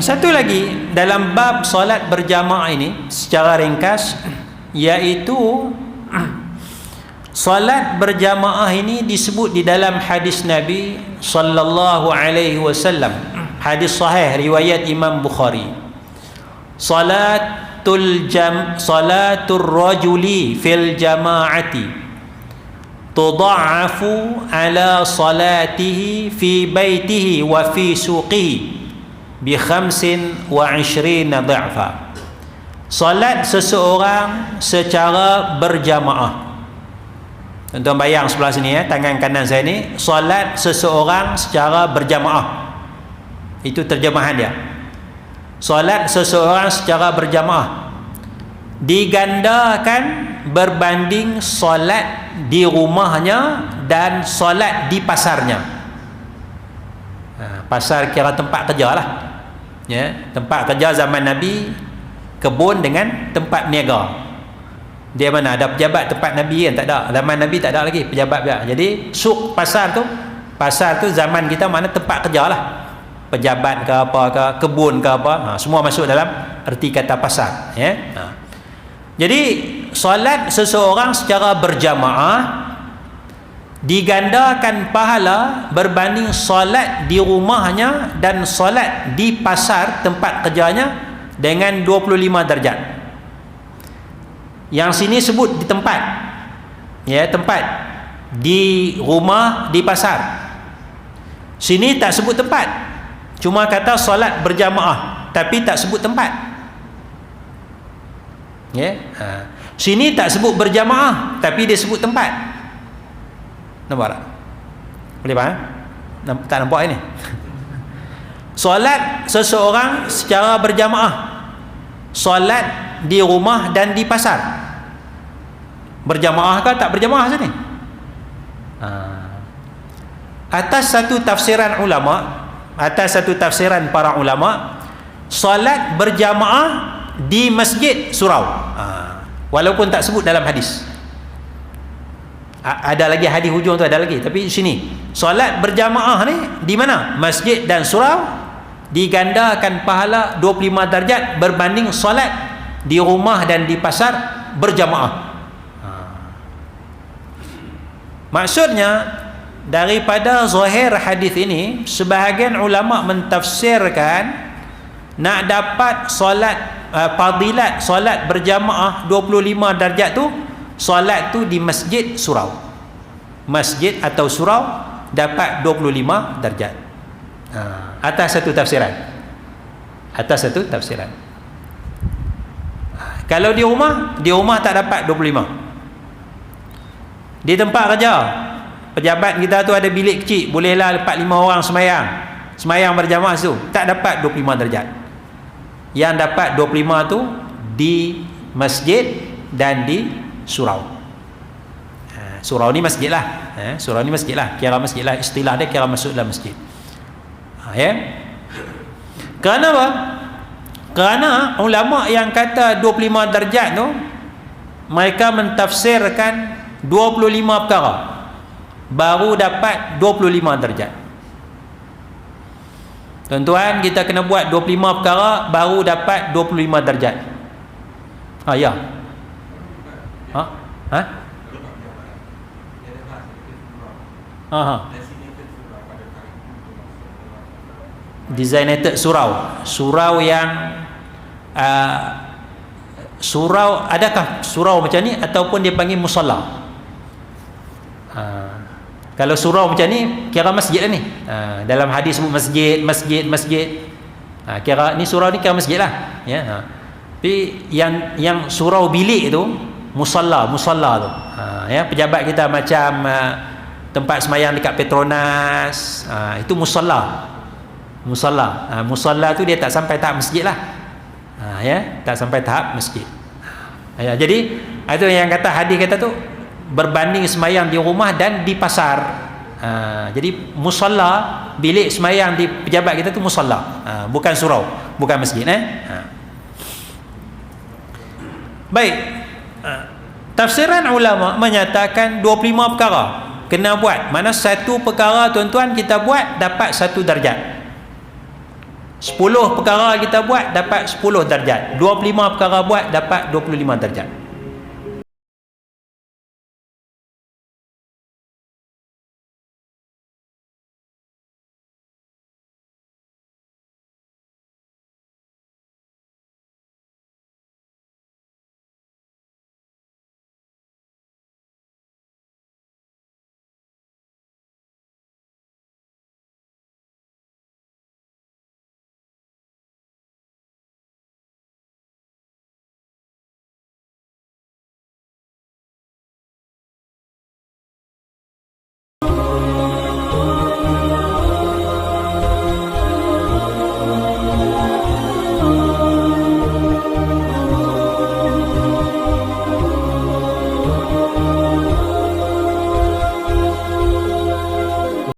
Satu lagi dalam bab solat berjamaah ini secara ringkas, iaitu solat berjamaah ini disebut di dalam hadis Nabi sallallahu alaihi wasallam, hadis sahih riwayat Imam Bukhari. Salatul rajuli fil jama'ati tudha'afu ala salatihi fi baitihi wa fi suqihi bi 25 dha'fa. Salat seseorang secara berjamaah. Tuan-tuan bayang sebelah sini tangan kanan saya ni, salat seseorang secara berjamaah. Itu terjemahan dia. Salat seseorang secara berjamaah digandakan berbanding salat di rumahnya dan salat di pasarnya. Pasar kira tempat kerja lah, ya, tempat kerja zaman Nabi, kebun dengan tempat niaga. Dia mana ada pejabat tempat Nabi kan? Tak ada. Zaman Nabi tak ada lagi pejabat dia. Jadi suk pasar tu zaman kita mana tempat kerja lah, pejabat ke apa ke, kebun ke apa, semua masuk dalam erti kata pasar, ya. Jadi solat seseorang secara berjamaah digandakan pahala berbanding solat di rumahnya dan solat di pasar tempat kerjanya dengan 25 darjat. Yang sini sebut di tempat, ya, tempat di rumah, di pasar. Sini tak sebut tempat, cuma kata solat berjamaah tapi tak sebut tempat, ya. Sini tak sebut berjamaah tapi dia sebut tempat. Nampak tak? Boleh faham? Tak nampak ini? Solat seseorang secara berjamaah, solat di rumah dan di pasar. Berjamaah ke tak berjamaah sini? Atas satu tafsiran ulama, atas satu tafsiran para ulama, solat berjamaah di masjid surau, walaupun tak sebut dalam hadis. Ada lagi hadis hujung tu, ada lagi, tapi sini solat berjamaah ni di mana? Masjid dan surau, digandakan pahala 25 darjat berbanding solat di rumah dan di pasar berjamaah. Maksudnya daripada zahir hadis ini, sebahagian ulama mentafsirkan nak dapat solat fadilat solat berjamaah 25 darjat tu, solat tu di masjid surau, masjid atau surau dapat 25 darjat. Atas satu tafsiran, atas satu tafsiran. Kalau di rumah tak dapat 25. Di tempat kerja, pejabat kita tu ada bilik kecil, bolehlah 4-5 orang semayang berjamaah tu, tak dapat 25 darjat. Yang dapat 25 tu di masjid dan di surau. Surau ni masjid lah, surau ni masjid lah, kira masjid lah, istilah dia kira masuk dalam masjid. Ya. Kerana apa? Kerana ulama yang kata 25 darjat tu, mereka mentafsirkan 25 perkara baru dapat 25 darjat. Tuan-tuan, kita kena buat 25 perkara baru dapat 25 darjat. Ya. Designated surau yang surau, adakah surau macam ni ataupun dia panggil musalla? Kalau surau macam ni kira masjid lah ni. Dalam hadis sebut masjid. Kira ni surau ni kira masjid lah, ya. Tapi yang surau bilik tu musalla tu, ya, pejabat kita macam tempat semayang dekat Petronas, itu musalla. Musalla tu dia tak sampai tahap masjid lah, ya, tak sampai tahap masjid. Ya, jadi itu yang kata hadis kata tu berbanding semayang di rumah dan di pasar. Jadi musalla, bilik semayang di pejabat kita tu musalla, bukan surau, bukan masjid. Baik, tafsiran ulama menyatakan 25 perkara kena buat. Mana satu perkara tuan-tuan kita buat dapat 1 darjat. 10 perkara kita buat dapat 10 darjat, 25 perkara buat dapat 25 darjat.